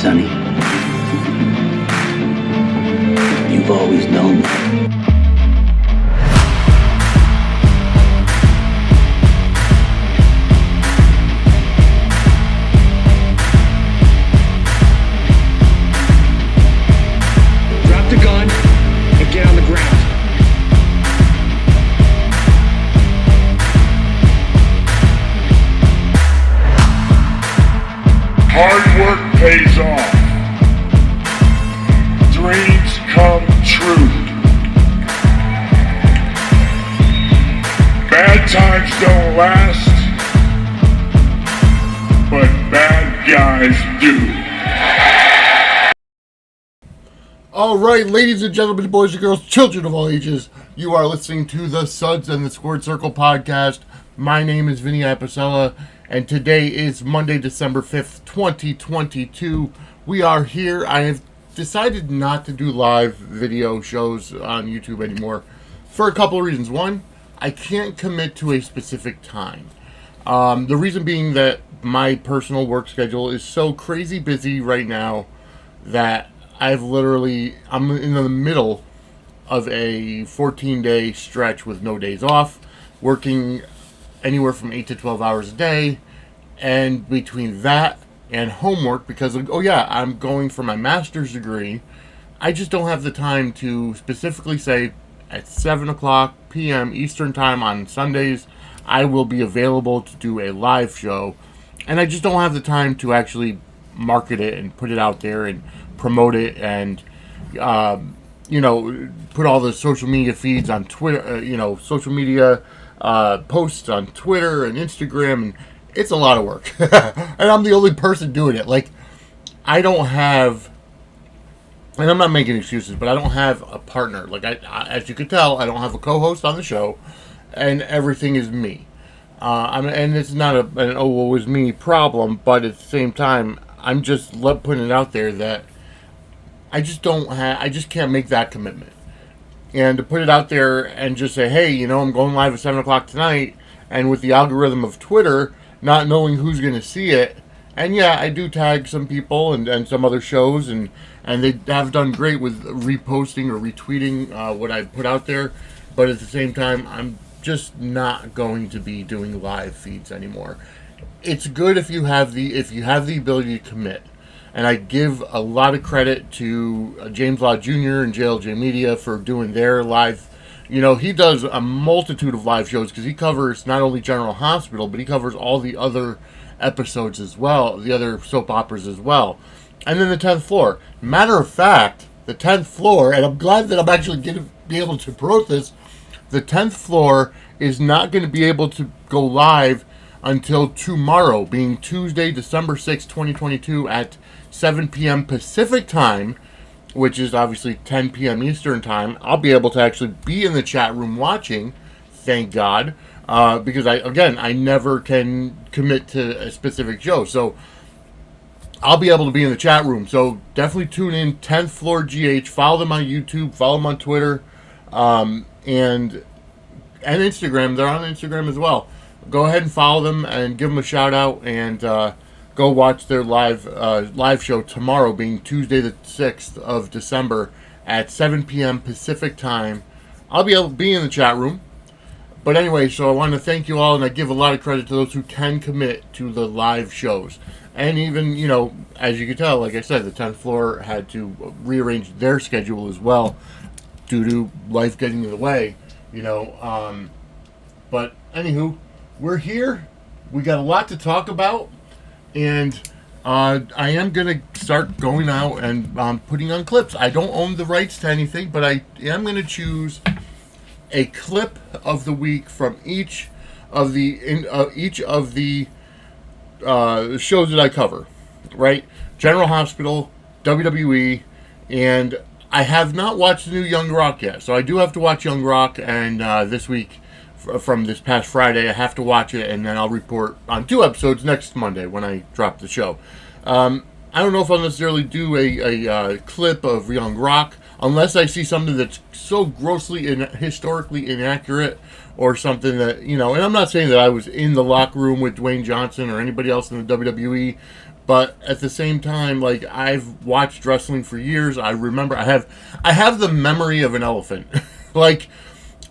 Sonny. You've always known that. Drop the gun and get on the ground. Hard work pays off. Dreams come true. Bad times don't last, but bad guys do. All right, ladies and gentlemen, boys and girls, children of all ages, you are listening to the Suds and the Squirt Circle podcast. My name is Vinny Apicella, and today is Monday, December 5th, 2022. We are here. I have decided not to do live video shows on YouTube anymore for a couple of reasons. One, I can't commit to a specific time. The reason being that my personal work schedule is so crazy busy right now that I'm in the middle of a 14-day stretch with no days off, working anywhere from 8 to 12 hours a day, and between that and homework, because, I'm going for my master's degree, I just don't have the time to specifically say at 7 o'clock p.m. Eastern Time on Sundays, I will be available to do a live show, and I just don't have the time to actually market it and put it out there and promote it and, put all the social media feeds on Twitter, social media posts on Twitter and Instagram, and it's a lot of work. And I'm the only person doing it. Like, I don't have, and I'm not making excuses, but I don't have a partner. Like, I as you could tell, I don't have a co-host on the show, and everything is me. And it's not an oh, woe is me problem, but at the same time, I'm just putting it out there that I just can't make that commitment. And to put it out there and just say, hey, I'm going live at 7 o'clock tonight, and with the algorithm of Twitter, not knowing who's going to see it, and yeah, I do tag some people and some other shows, and they have done great with reposting or retweeting what I put out there, but at the same time, I'm just not going to be doing live feeds anymore. It's good if you have the ability to commit. And I give a lot of credit to James Law Jr. and JLJ Media for doing their live. He does a multitude of live shows because he covers not only General Hospital, but he covers all the other episodes as well, the other soap operas as well. And then the 10th floor. Matter of fact, the 10th floor, and I'm glad that I'm actually going to be able to promote this, the 10th floor is not going to be able to go live until tomorrow, being Tuesday, December 6th, 2022 at 7 p.m. Pacific time, which is obviously 10 p.m. Eastern time. I'll be able to actually be in the chat room watching, thank God, because I never can commit to a specific show. So I'll be able to be in the chat room. So definitely tune in, 10th Floor GH. Follow them on YouTube, follow them on Twitter, and Instagram. They're on Instagram as well. Go ahead and follow them and give them a shout out, and go watch their live show tomorrow, being Tuesday the 6th of December at 7 p.m. Pacific time. I'll be able to be in the chat room. But anyway, so I want to thank you all, and I give a lot of credit to those who can commit to the live shows. And even, as you can tell, like I said, the 10th floor had to rearrange their schedule as well due to life getting in the way, But anywho, we're here. We got a lot to talk about. And I am going to start going out and putting on clips. I don't own the rights to anything, but I am going to choose a clip of the week from each of the shows that I cover, right? General Hospital, WWE, and I have not watched the new Young Rock yet. So I do have to watch Young Rock, and this week, from this past Friday, I have to watch it, and then I'll report on 2 episodes next Monday when I drop the show. I don't know if I'll necessarily do a clip of Young Rock unless I see something that's so grossly and historically inaccurate, or something that, and I'm not saying that I was in the locker room with Dwayne Johnson or anybody else in the WWE, But at the same time, like, I've watched wrestling for years. I remember I have the memory of an elephant. Like,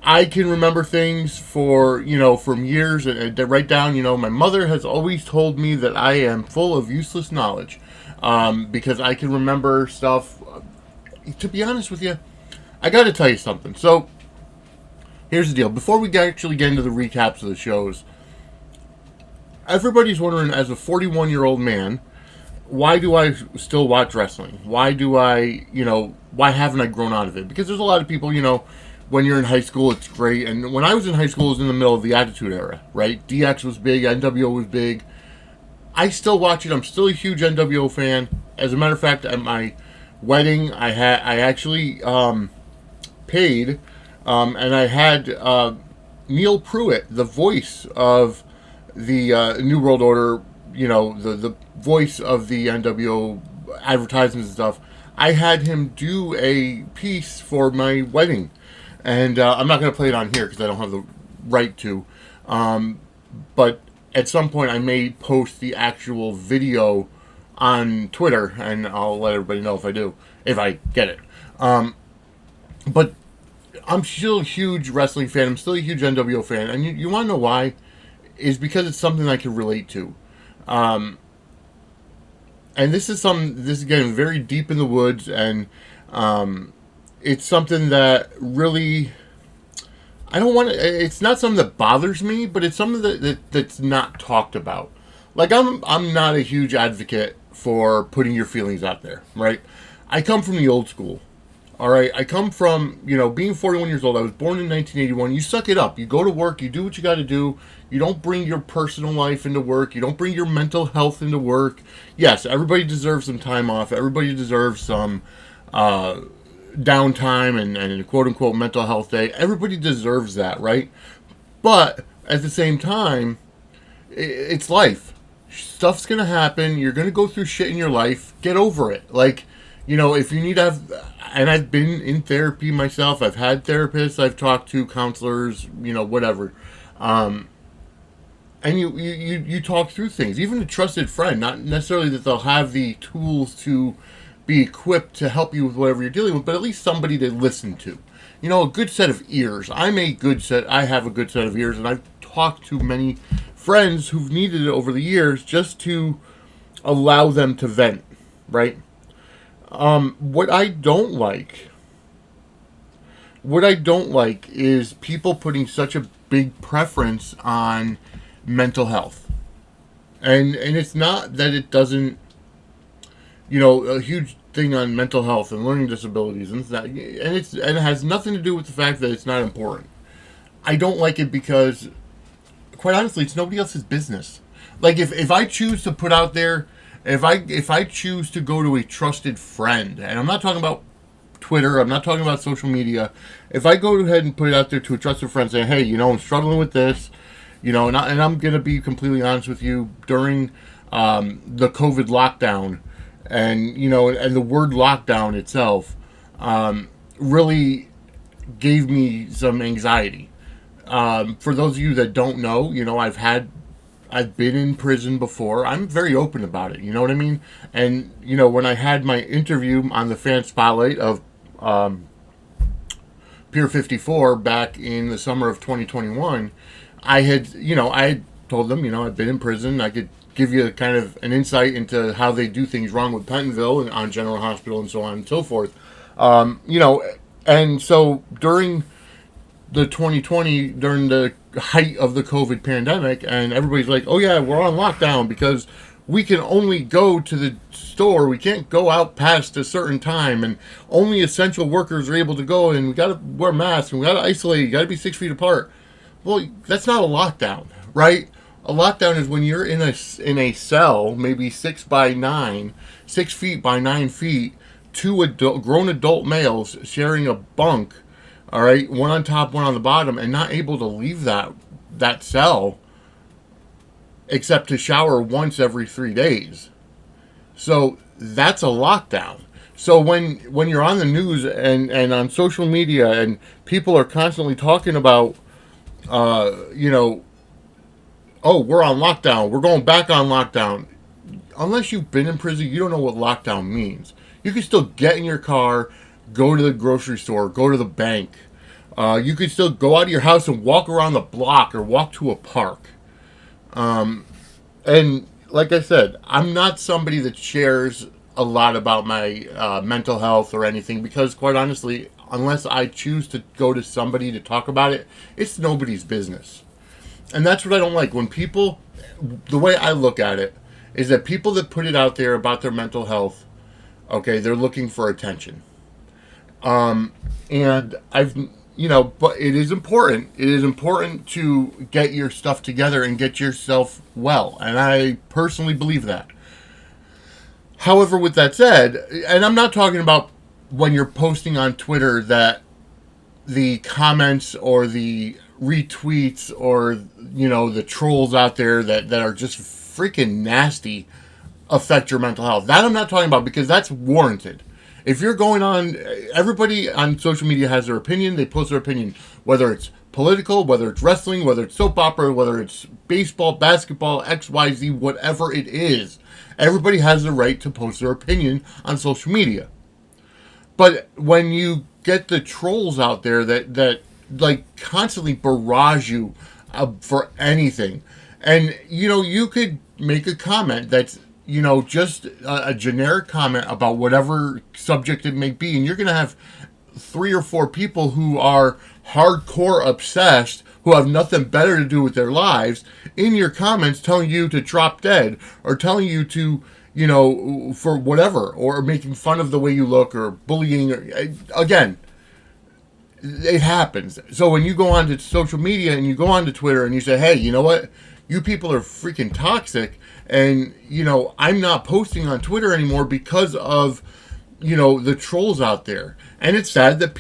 I can remember things for, from years and write down, my mother has always told me that I am full of useless knowledge. Because I can remember stuff. To be honest with you, I got to tell you something. So, here's the deal. Before we actually get into the recaps of the shows, everybody's wondering, as a 41-year-old man, why do I still watch wrestling? Why do I, why haven't I grown out of it? Because there's a lot of people, when you're in high school, it's great. And when I was in high school, it was in the middle of the Attitude Era, right? DX was big, NWO was big. I still watch it. I'm still a huge NWO fan. As a matter of fact, at my wedding, I actually paid, and I had Neil Pruitt, the voice of the New World Order, the voice of the NWO advertisements and stuff. I had him do a piece for my wedding, and I'm not going to play it on here because I don't have the right to, but at some point I may post the actual video on Twitter, and I'll let everybody know if I get it. But I'm still a huge wrestling fan. I'm still a huge NWO fan, and you want to know why? Is because it's something I can relate to. And this is getting very deep in the woods, and it's something that really, it's not something that bothers me, but it's something that's not talked about. Like, I'm not a huge advocate for putting your feelings out there, right? I come from the old school. All right, I come from, being 41 years old. I was born in 1981. You suck it up. You go to work. You do what you got to do. You don't bring your personal life into work. You don't bring your mental health into work. Yes, everybody deserves some time off. Everybody deserves some downtime and a quote-unquote mental health day. Everybody deserves that, right? But at the same time, it's life. Stuff's going to happen. You're going to go through shit in your life. Get over it. Like, if you need to have... And I've been in therapy myself. I've had therapists. I've talked to counselors, whatever. And you talk through things. Even a trusted friend. Not necessarily that they'll have the tools to be equipped to help you with whatever you're dealing with, but at least somebody to listen to. A good set of ears. I have a good set of ears, and I've talked to many friends who've needed it over the years just to allow them to vent, right? What I don't like is people putting such a big preference on mental health. And it's not that it doesn't, a huge thing on mental health and learning disabilities and that, and it has nothing to do with the fact that it's not important. I don't like it because, quite honestly, it's nobody else's business. Like, if I choose to put out there, if I choose to go to a trusted friend, and I'm not talking about Twitter, I'm not talking about social media, if I go ahead and put it out there to a trusted friend saying, hey, I'm struggling with this, and I'm going to be completely honest with you, during the COVID lockdown, and, and the word lockdown itself really gave me some anxiety. For those of you that don't know, I've been in prison before. I'm very open about it. You know what I mean? And, when I had my interview on the Fan Spotlight of Pier 54 back in the summer of 2021, I had told them, I've been in prison. I could give you kind of an insight into how they do things wrong with Pentonville and on General Hospital and so on and so forth. And so during the 2020, during the height of the COVID pandemic, and everybody's like, oh yeah, we're on lockdown because we can only go to the store, we can't go out past a certain time, and only essential workers are able to go, and we got to wear masks, and we got to isolate, you got to be 6 feet apart. Well, that's not a lockdown, right? A lockdown is when you're in a cell, maybe 6 feet by 9 feet, two grown adult males sharing a bunk, all right, one on top, one on the bottom, and not able to leave that cell except to shower once every 3 days. So that's a lockdown. So when you're on the news and on social media and people are constantly talking about, oh, we're on lockdown, we're going back on lockdown, unless you've been in prison, you don't know what lockdown means. You can still get in your car, go to the grocery store, go to the bank. You can still go out of your house and walk around the block or walk to a park. And like I said, I'm not somebody that shares a lot about my mental health or anything because, quite honestly, unless I choose to go to somebody to talk about it, it's nobody's business. And that's what I don't like. When people, the way I look at it, is that people that put it out there about their mental health, okay, they're looking for attention. And I've, but it is important. It is important to get your stuff together and get yourself well. And I personally believe that. However, with that said, and I'm not talking about when you're posting on Twitter that the comments or the retweets or, the trolls out there that are just freaking nasty affect your mental health. That I'm not talking about because that's warranted. If you're going on, everybody on social media has their opinion. They post their opinion, whether it's political, whether it's wrestling, whether it's soap opera, whether it's baseball, basketball, XYZ, whatever it is. Everybody has the right to post their opinion on social media. But when you get the trolls out there that like constantly barrage you for anything, and you could make a comment that's just a generic comment about whatever subject it may be, and you're going to have 3 or 4 people who are hardcore obsessed, who have nothing better to do with their lives, in your comments telling you to drop dead, or telling you to, for whatever, or making fun of the way you look, or bullying. Again, it happens. So when you go onto social media and you go onto Twitter and you say, hey, you know what? You people are freaking toxic. And, I'm not posting on Twitter anymore because of, the trolls out there. And it's sad that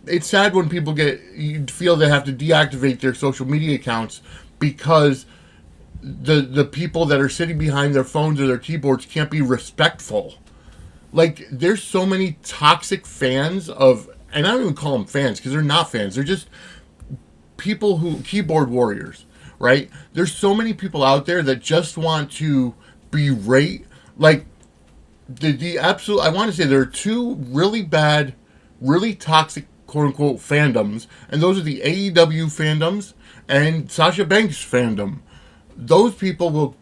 it's sad when people you feel they have to deactivate their social media accounts because the people that are sitting behind their phones or their keyboards can't be respectful. Like, there's so many toxic fans and I don't even call them fans because they're not fans. They're just people keyboard warriors. Right? There's so many people out there that just want to berate. Like, the absolute, I want to say there are 2 really bad, really toxic, quote-unquote, fandoms. And those are the AEW fandoms and Sasha Banks fandom. Those people will,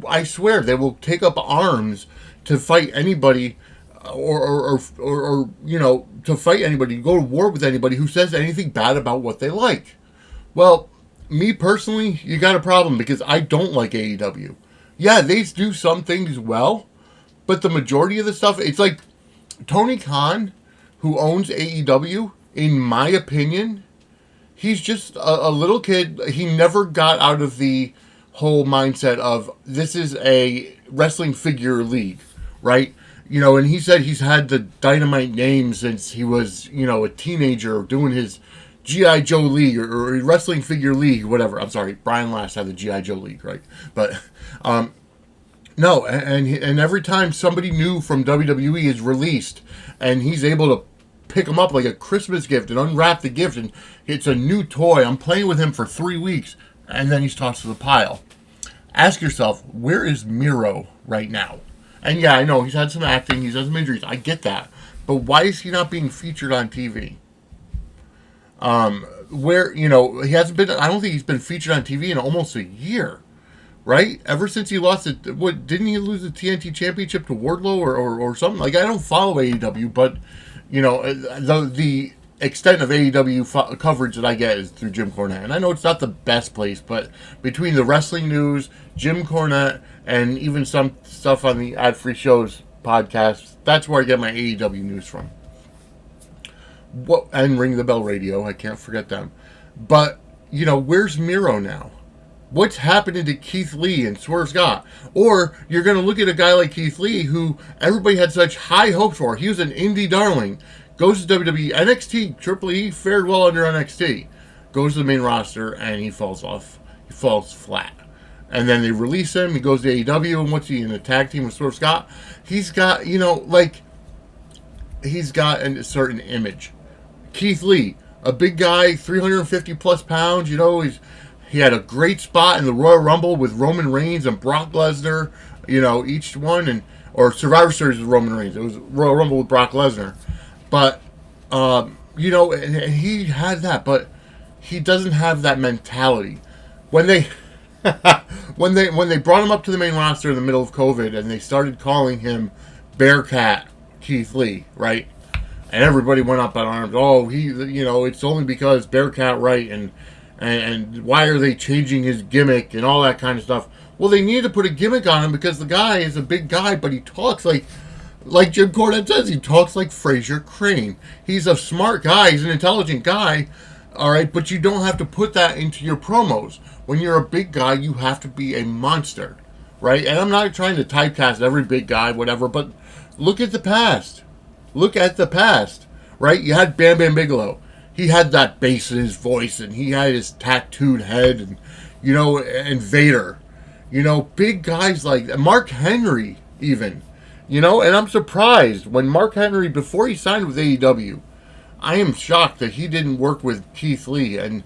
I swear, they will take up arms to fight anybody or to fight anybody, go to war with anybody who says anything bad about what they like. Well, me personally, you got a problem because I don't like AEW. Yeah, they do some things well, but the majority of the stuff, it's like Tony Khan, who owns AEW, in my opinion, he's just a little kid. He never got out of the whole mindset of this is a wrestling figure league, right? And he said he's had the Dynamite name since he was, a teenager doing his G.I. Joe League or Wrestling Figure League, whatever. I'm sorry, Brian Last had the G.I. Joe League, right? But, no, and every time somebody new from WWE is released and he's able to pick them up like a Christmas gift and unwrap the gift and it's a new toy, I'm playing with him for 3 weeks and then he's tossed to the pile. Ask yourself, where is Miro right now? And yeah, I know, he's had some acting, he's had some injuries, I get that. But why is he not being featured on TV? Where, he hasn't been, I don't think he's been featured on TV in almost a year, right? Ever since he lost it, didn't he lose the TNT Championship to Wardlow or something? Like, I don't follow AEW, but, the extent of AEW coverage that I get is through Jim Cornette. And I know it's not the best place, but between the wrestling news, Jim Cornette, and even some stuff on the Ad Free Shows podcast, that's where I get my AEW news from. And Ring the Bell Radio, I can't forget them. But, where's Miro now? What's happening to Keith Lee and Swerve Scott? Or you're going to look at a guy like Keith Lee who everybody had such high hopes for. He was an indie darling. Goes to WWE, NXT, Triple E, fared well under NXT. Goes to the main roster and he falls off. He falls flat. And then they release him. He goes to AEW, and what's he in a tag team with Swerve Scott? He's got, he's got a certain image. Keith Lee, a big guy, 350 plus pounds, he had a great spot in the Royal Rumble with Roman Reigns and Brock Lesnar. each one, or Survivor Series with Roman Reigns. It was Royal Rumble with Brock Lesnar. But, and he had that, but he doesn't have that mentality. When they when they brought him up to the main roster in the middle of COVID and they started calling him Bearcat Keith Lee, right? And everybody went up in arms. Oh, it's only because Bearcat, right? And why are they changing his gimmick and all that kind of stuff? Well, they need to put a gimmick on him because the guy is a big guy, but he talks like Jim Cornette says, he talks like Fraser Crane. He's a smart guy. He's an intelligent guy, all right? But you don't have to put that into your promos. When you're a big guy, you have to be a monster, right? And I'm not trying to typecast every big guy, whatever, but look at the past. Look at the past, right? You had Bam Bam Bigelow. He had that bass in his voice, and he had his tattooed head, and, and Vader. Big guys like Mark Henry, even. And I'm surprised when Mark Henry, before he signed with AEW, I am shocked that he didn't work with Keith Lee and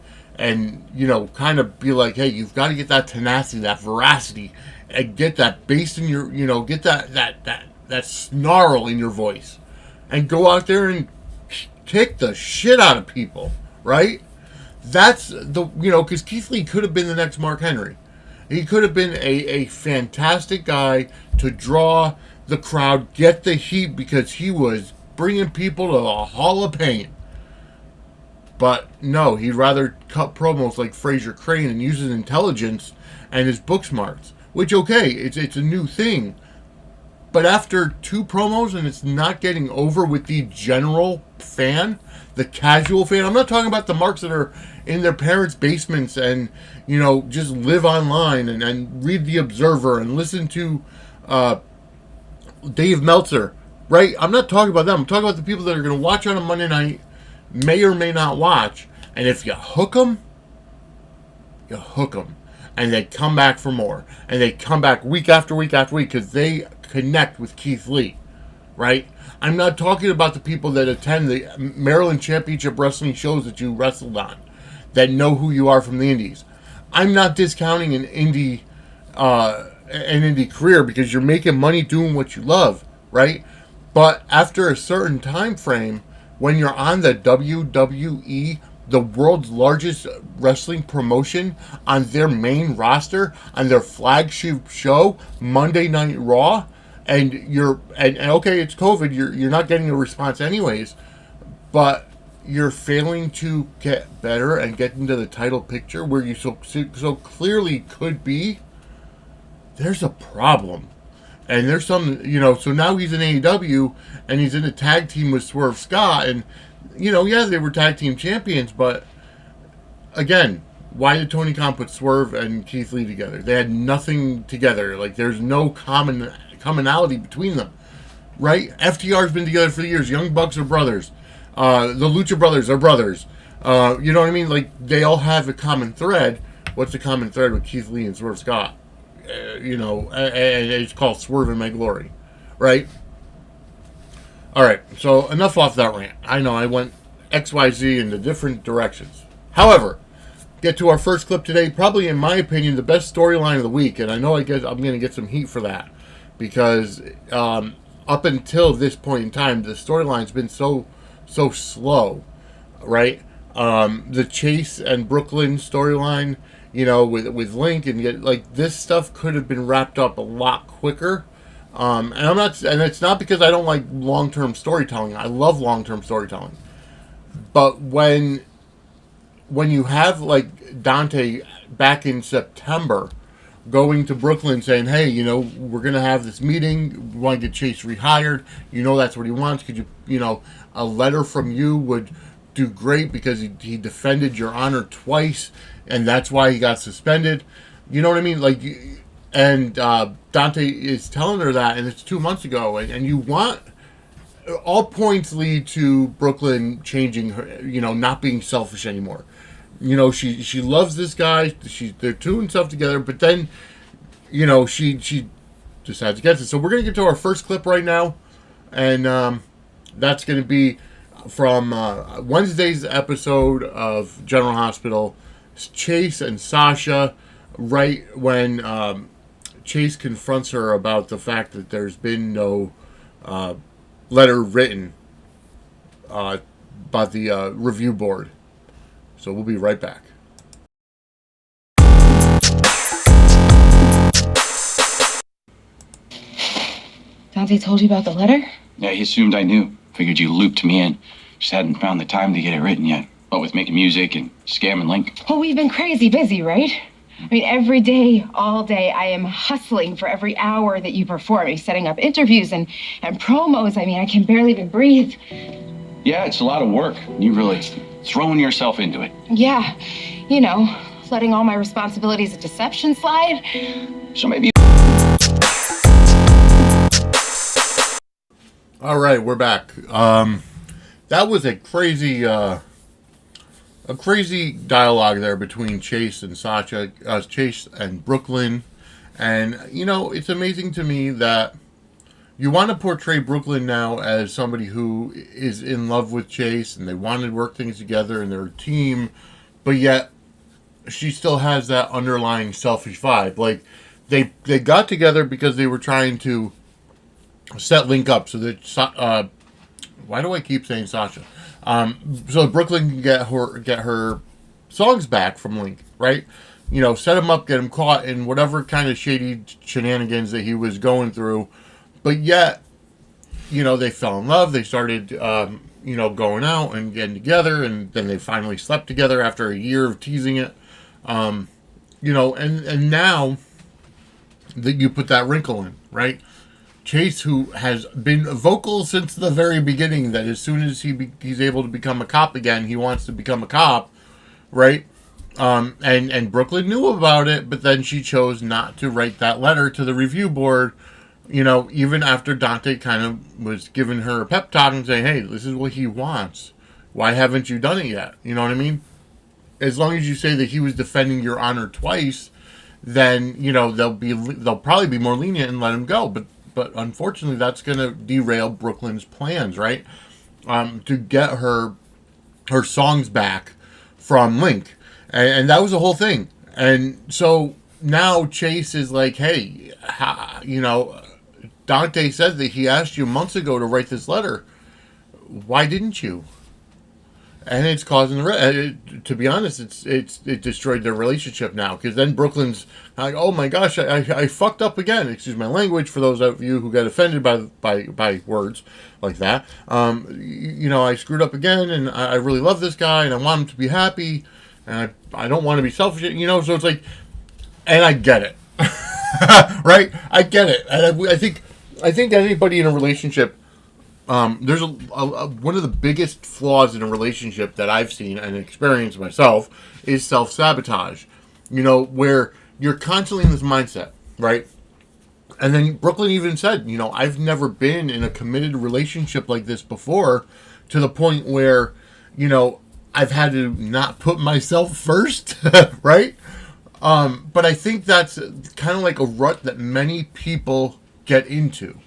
kind of be like, hey, you've got to get that tenacity, that veracity, and get that bass in your, get that snarl in your voice, and go out there and kick the shit out of people, right? That's because Keith Lee could have been the next Mark Henry. He could have been a fantastic guy to draw the crowd, get the heat, because he was bringing people to the Hall of Pain. But no, he'd rather cut promos like Fraser Crane and use his intelligence and his book smarts. Which, okay, it's a new thing. But after 2 promos and it's not getting over with the general fan, the casual fan, I'm not talking about the marks that are in their parents' basements and, just live online and read The Observer and listen to Dave Meltzer, right? I'm not talking about them. I'm talking about the people that are going to watch on a Monday night, may or may not watch, and if you hook them, you hook them. And they come back for more. And they come back week after week after week because they connect with Keith Lee, right? I'm not talking about the people that attend the Maryland Championship Wrestling shows that you wrestled on, that know who you are from the indies. I'm not discounting an indie career because you're making money doing what you love, right? But after a certain time frame, when you're on the WWE, the world's largest wrestling promotion, on their main roster, on their flagship show, Monday Night Raw, and okay, it's COVID, you're not getting a response anyways, but you're failing to get better and get into the title picture where you so clearly could be, there's a problem. And there's some, so now he's in AEW, and he's in a tag team with Swerve Scott, and, they were tag team champions, but, again, why did Tony Khan put Swerve and Keith Lee together? They had nothing together. Like, there's no commonality between them, right? FTR's been together for years. Young Bucks are brothers. The Lucha Brothers are brothers. You know what I mean? Like, they all have a common thread. What's the common thread with Keith Lee and Swerve Scott? And it's called Swerve in My Glory, right? All right, so enough off that rant. I know I went XYZ into different directions. However, get to our first clip today. Probably, in my opinion, the best storyline of the week, and I know I'm going to get some heat for that because up until this point in time, the storyline's been so slow, right? The Chase and Brooklyn storyline, with Link, and this stuff could have been wrapped up a lot quicker. And it's not because I don't like long-term storytelling. I love long-term storytelling. But when you have Dante back in September going to Brooklyn saying, hey, we're going to have this meeting, we want to get Chase rehired, that's what he wants, could you, a letter from you would do great because he defended your honor twice, and that's why he got suspended. You know what I mean? And Dante is telling her that, and it's 2 months ago, and you want, all points lead to Brooklyn changing her, not being selfish anymore. She loves this guy, they're doing stuff together, but then, she decides against it. So we're going to get to our first clip right now, and that's going to be from Wednesday's episode of General Hospital. Chase and Sasha, right when Chase confronts her about the fact that there's been no letter written by the review board. So we'll be right back. Dante told you about the letter? Yeah, he assumed I knew. Figured you looped me in. Just hadn't found the time to get it written yet. What with making music and scamming Link. Well, we've been crazy busy, right? I mean, every day, all day, I am hustling for every hour that you perform. You're setting up interviews and promos. I mean, I can barely even breathe. Yeah, it's a lot of work. You really throwing yourself into it. Yeah, you know, letting all my responsibilities of deception slide. So maybe... All right, we're back. That was a crazy dialogue there between Chase and Sasha, Chase and Brooklyn. And, you know, it's amazing to me that you want to portray Brooklyn now as somebody who is in love with Chase and they want to work things together and they're a team, but yet she still has that underlying selfish vibe. Like, they got together because they were trying to set Link up so that why do I keep saying Sasha? So Brooklyn can get her songs back from Link, right? You know, set him up, get him caught in whatever kind of shady shenanigans that he was going through. But yet, you know, they fell in love. They started, you know, going out and getting together, and then they finally slept together after a year of teasing it. You know, and now that you put that wrinkle in, right? Chase, who has been vocal since the very beginning, that as soon as he's able to become a cop again, he wants to become a cop, right? And Brooklyn knew about it, but then she chose not to write that letter to the review board, you know, even after Dante kind of was giving her a pep talk and saying, hey, this is what he wants. Why haven't you done it yet? You know what I mean? As long as you say that he was defending your honor twice, then, you know, they'll probably be more lenient and let him go. But unfortunately, that's going to derail Brooklyn's plans, right? To get her songs back from Link. And that was the whole thing. And so now Chase is like, hey, you know, Dante said that he asked you months ago to write this letter. Why didn't you? And it's causing to be honest, it destroyed their relationship now, because then Brooklyn's like, oh my gosh, I fucked up again. Excuse my language for those of you who got offended by words like that. You know, I screwed up again, and I really love this guy, and I want him to be happy, and I don't want to be selfish, you know. So it's like, and I get it, right? I get it, and I think anybody in a relationship. There's one of the biggest flaws in a relationship that I've seen and experienced myself is self-sabotage. You know, where you're constantly in this mindset, right? And then Brooklyn even said, you know, I've never been in a committed relationship like this before, to the point where, you know, I've had to not put myself first, right? But I think that's kind of like a rut that many people get into.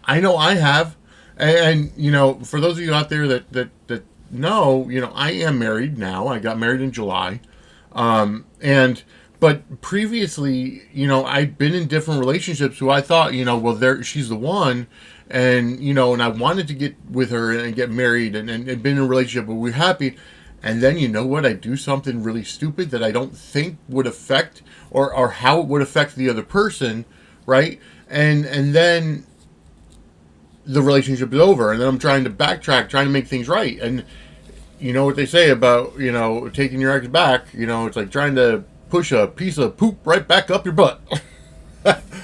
I know I have. And, you know, for those of you out there that know, you know, I am married now. I got married in July. But previously, you know, I'd been in different relationships who I thought, you know, well, she's the one. And, you know, and I wanted to get with her and get married and been in a relationship where we're happy. And then, you know what, I do something really stupid that I don't think would affect or how it would affect the other person, right? And then the relationship is over, and then I'm trying to backtrack, trying to make things right. And you know what they say about, you know, taking your ex back, you know, it's like trying to push a piece of poop right back up your butt.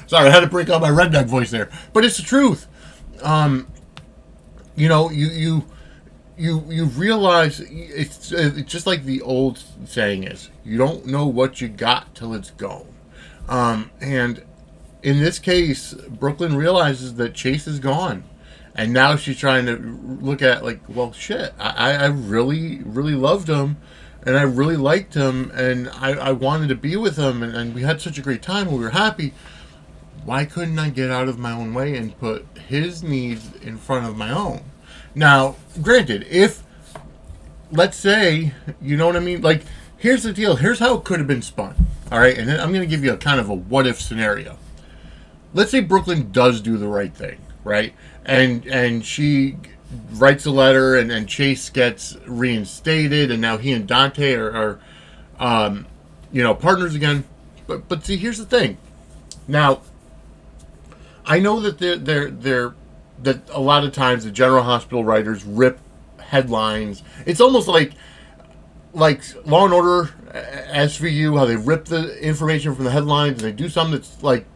Sorry, I had to break out my redneck voice there, but it's the truth. You know, you realize it's just like the old saying is, you don't know what you got till it's gone. And in this case, Brooklyn realizes that Chase is gone. And now she's trying to look at, like, well, shit, I really, really loved him. And I really liked him. And I wanted to be with him. And we had such a great time. We were happy. Why couldn't I get out of my own way and put his needs in front of my own? Now, granted, if, let's say, you know what I mean? Like, here's the deal. Here's how it could have been spun. All right? And then I'm going to give you a kind of a what-if scenario. let's say Brooklyn does do the right thing, right? And she writes a letter, and Chase gets reinstated, and now he and Dante are partners again. But see, here's the thing. Now, I know that that a lot of times the General Hospital writers rip headlines. It's almost like Law and Order, SVU, how they rip the information from the headlines and they do something that's like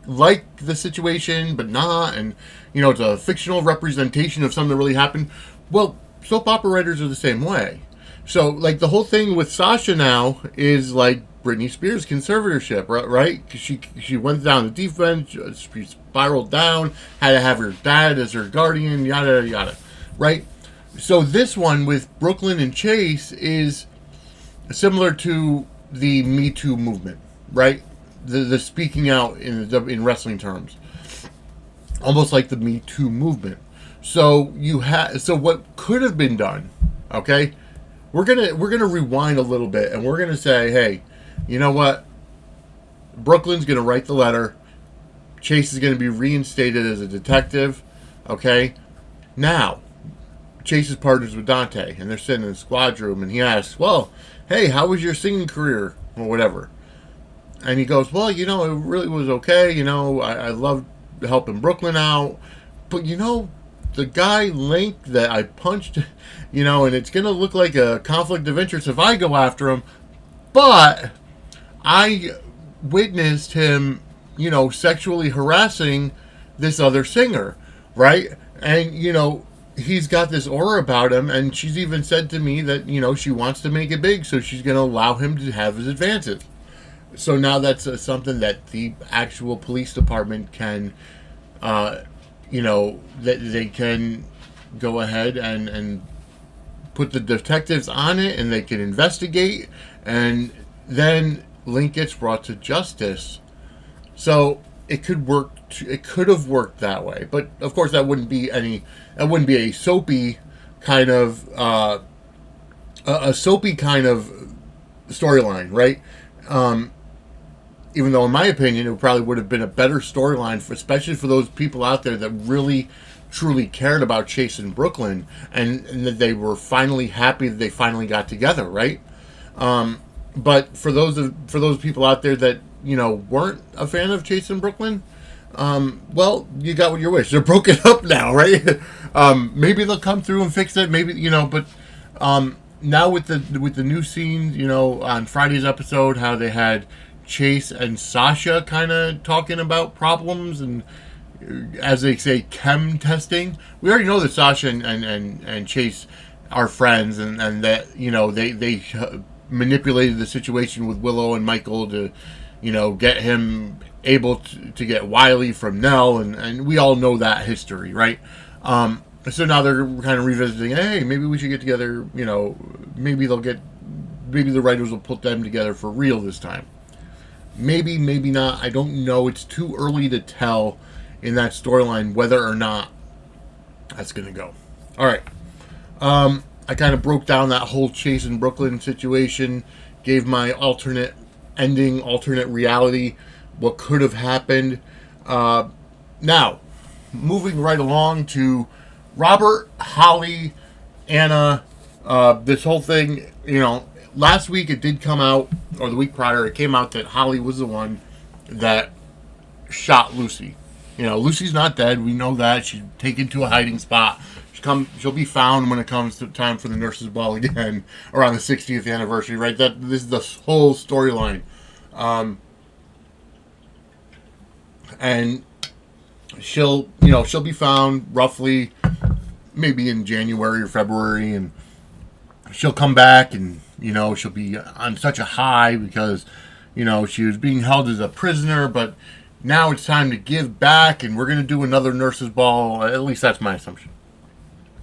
the situation but not, and it's a fictional representation of something that really happened. Well, soap opera writers are the same way. So like the whole thing with Sasha now is like Britney Spears' conservatorship, right? 'Cause she went down the deep end, she spiraled down, had to have her dad as her guardian, yada yada, right? So this one with Brooklyn and Chase is similar to the Me Too movement, right? The speaking out in wrestling terms, almost like the Me Too movement. So what could have been done? Okay, we're gonna rewind a little bit, and we're gonna say, hey, you know what? Brooklyn's gonna write the letter. Chase is gonna be reinstated as a detective. Okay, now Chase is partners with Dante, and they're sitting in the squad room, and he asks, well, hey, how was your singing career, or whatever? And he goes, well, it really was okay, I loved helping Brooklyn out, but the guy Link that I punched, and it's going to look like a conflict of interest if I go after him, but I witnessed him, sexually harassing this other singer, right? And, he's got this aura about him, and she's even said to me that, she wants to make it big, so she's going to allow him to have his advances. So now that's something that the actual police department can, that they can go ahead and put the detectives on it, and they can investigate, and then Link gets brought to justice. So it could work. It could have worked that way, but of course that wouldn't be a soapy kind of storyline, right? Even though, in my opinion, it probably would have been a better storyline, especially for those people out there that really, truly cared about Chase and Brooklyn, and that they were finally happy that they finally got together, right? But for those people out there that weren't a fan of Chase and Brooklyn, well, you got what your wish. They're broken up now, right? Maybe they'll come through and fix it. Maybe but now with the new scene, on Friday's episode, how they had Chase and Sasha kind of talking about problems and, as they say, chem testing. We already know that Sasha and Chase are friends, and that they manipulated the situation with Willow and Michael to get him able to get Wiley from Nell, and we all know that history, right? So now they're kind of revisiting, hey, maybe we should get together, maybe the writers will put them together for real this time. Maybe not. I don't know. It's too early to tell in that storyline whether or not that's going to go. All right. I kind of broke down that whole Chase and Brooklyn situation, gave my alternate ending, alternate reality, what could have happened. Now, moving right along to Robert, Holly, Anna, this whole thing, last week it did come out, or the week prior, it came out that Holly was the one that shot Lucy. Lucy's not dead. We know that. She's taken to a hiding spot. She'll be found when it comes to time for the nurses' ball again, around the 60th anniversary, right? This is the whole storyline. And she'll be found roughly maybe in January or February, and she'll come back, and she'll be on such a high because she was being held as a prisoner, but now it's time to give back, and we're going to do another nurses' ball. At least that's my assumption.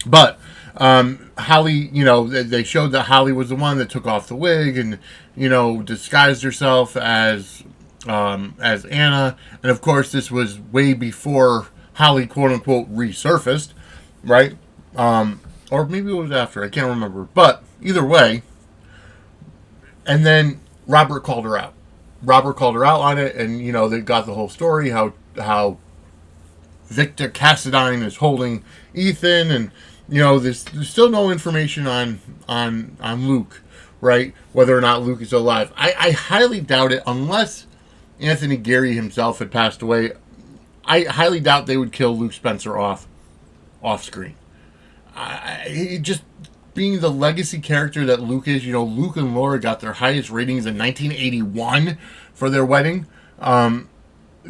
But Holly, they showed that Holly was the one that took off the wig and disguised herself as Anna, and of course this was way before Holly, quote unquote, resurfaced, right? Or maybe it was after. I can't remember. But either way, and then Robert called her out. Robert called her out on it, and they got the whole story how Victor Cassadine is holding Ethan, and there's still no information on Luke, right? Whether or not Luke is alive. I highly doubt it, unless Anthony Gary himself had passed away. I highly doubt they would kill Luke Spencer off screen. He just being the legacy character that Luke is. Luke and Laura got their highest ratings in 1981 for their wedding.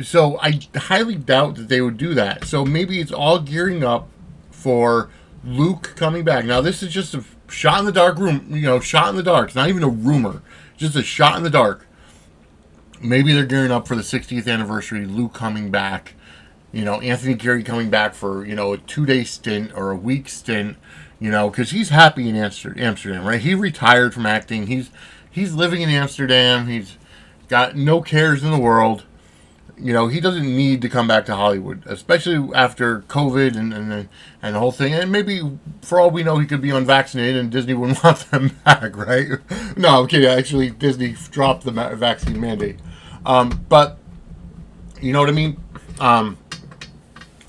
So I highly doubt that they would do that. So maybe it's all gearing up for Luke coming back. Now this is just a shot in the dark shot in the dark. It's not even a rumor. Just a shot in the dark. Maybe they're gearing up for the 60th anniversary, Luke coming back. Anthony Gary coming back for, a 2-day stint or a week stint, because he's happy in Amsterdam, right? He retired from acting. He's living in Amsterdam. He's got no cares in the world. He doesn't need to come back to Hollywood, especially after COVID and the whole thing. And maybe, for all we know, he could be unvaccinated and Disney wouldn't want them back, right? No, I'm kidding. Actually, Disney dropped the vaccine mandate. But, you know what I mean?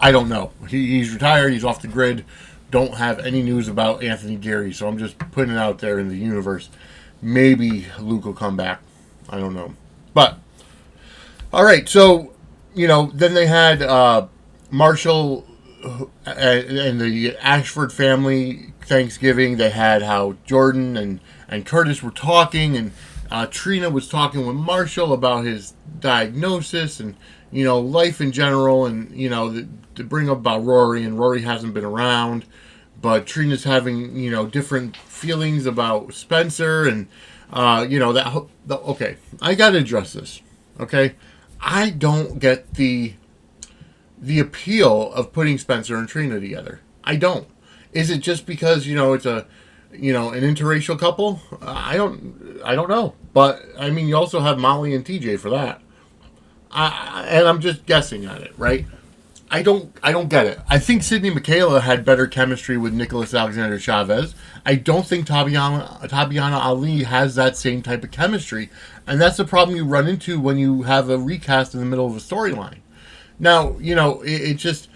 I don't know. He's retired. He's off the grid. Don't have any news about Anthony Gary, so I'm just putting it out there in the universe. Maybe Luke will come back. I don't know. But, all right. So, then they had Marshall and the Ashford family Thanksgiving. They had how Jordan and Curtis were talking, and Trina was talking with Marshall about his diagnosis and, life in general, and, to bring up about Rory, and Rory hasn't been around, but Trina's having, different feelings about Spencer, and, okay, I gotta address this, okay? I don't get the appeal of putting Spencer and Trina together. I don't. Is it just because, it's an interracial couple? I don't know. But, I mean, you also have Molly and TJ for that. And I'm just guessing at it, right? I don't get it. I think Sidney Michaela had better chemistry with Nicholas Alexander Chavez. I don't think Tabyana Ali has that same type of chemistry. And that's the problem you run into when you have a recast in the middle of a storyline. Now, it just,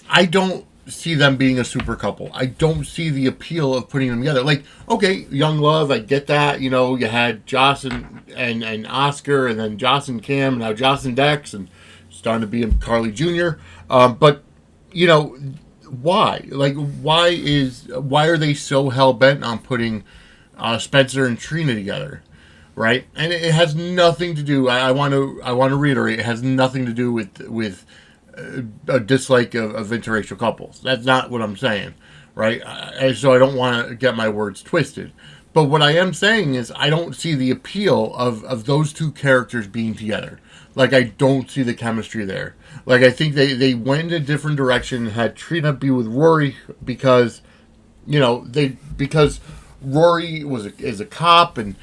I don't see them being a super couple. I don't see the appeal of putting them together. Like, okay, Young Love, I get that. You had Joss and Oscar, and then Joss and Cam, and now Joss and Dex, and starting to be Carly Jr. But, why? Like, why are they so hell-bent on putting Spencer and Trina together? Right? And it has nothing to do, I want to reiterate, it has nothing to do with a dislike of interracial couples. That's not what I'm saying, right? So I don't want to get my words twisted. But what I am saying is I don't see the appeal of those two characters being together. Like, I don't see the chemistry there. Like, I think they went in a different direction and had Trina be with Rory because, because Rory is a cop, and,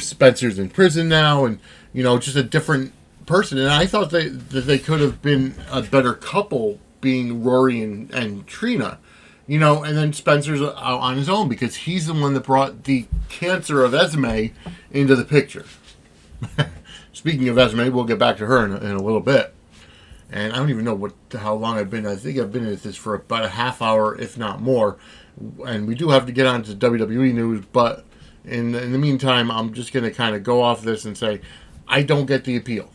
Spencer's in prison now, and, just a different person. And I thought that they could have been a better couple, being Rory and Trina, and then Spencer's out on his own because he's the one that brought the cancer of Esme into the picture. Speaking of Esme, we'll get back to her in a little bit. And I don't even know how long I've been. I think I've been at this for about a half hour, if not more. And we do have to get on to WWE news, but in the meantime, I'm just going to kind of go off this and say, I don't get the appeal.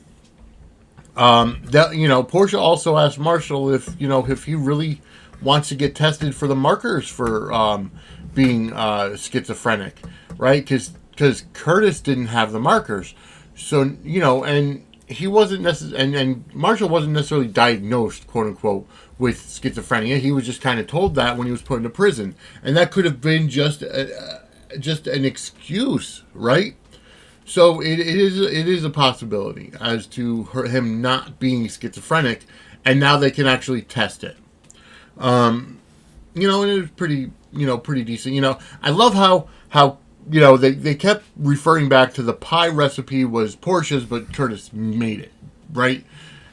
Portia also asked Marshall if he really wants to get tested for the markers for being schizophrenic, right? Because Curtis didn't have the markers. So, and he wasn't necessarily, and Marshall wasn't necessarily diagnosed, quote unquote, with schizophrenia. He was just kind of told that when he was put into prison. And that could have been just an excuse, right? So it is a possibility as to him not being schizophrenic, and now they can actually test it. And it was pretty decent. I love how they kept referring back to the pie recipe was Portia's, but Curtis made it, right?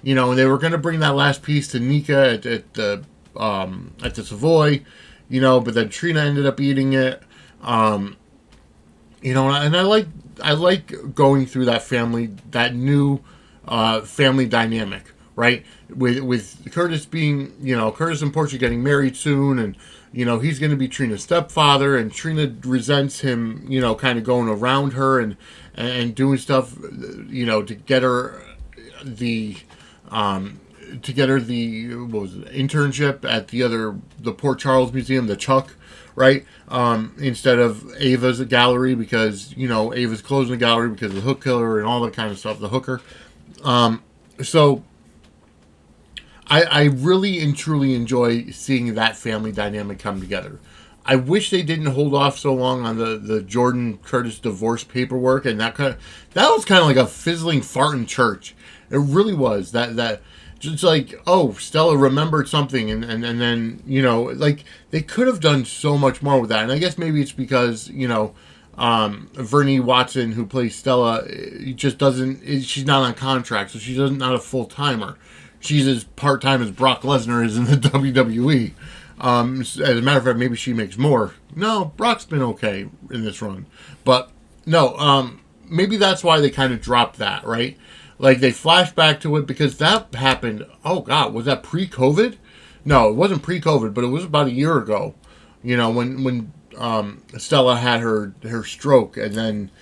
And they were going to bring that last piece to Nika at the Savoy, but then Trina ended up eating it. And I like going through that new family dynamic, right? With Curtis being, Curtis and Portia getting married soon, and he's going to be Trina's stepfather, and Trina resents him, kind of going around her and doing stuff, to get her the what was it, internship at the Port Charles Museum, the Chuck, right? Instead of Ava's gallery, because Ava's closing the gallery because of the hook killer and all that kind of stuff, the hooker. So I really and truly enjoy seeing that family dynamic come together. I wish they didn't hold off so long on the Jordan Curtis divorce paperwork, and that was kind of like a fizzling fart in church. It really was. That just like, oh, Stella remembered something, and then like they could have done so much more with that. And I guess maybe it's because Vernie Watson, who plays Stella, just doesn't. She's not on contract, so she's not a full timer. She's as part-time as Brock Lesnar is in the WWE. As a matter of fact, maybe she makes more. No, Brock's been okay in this run. But, no, maybe that's why they kind of dropped that, right? Like, they flashed back to it because that happened, oh, God, was that pre-COVID? No, it wasn't pre-COVID, but it was about a year ago. When Stella had her stroke and then,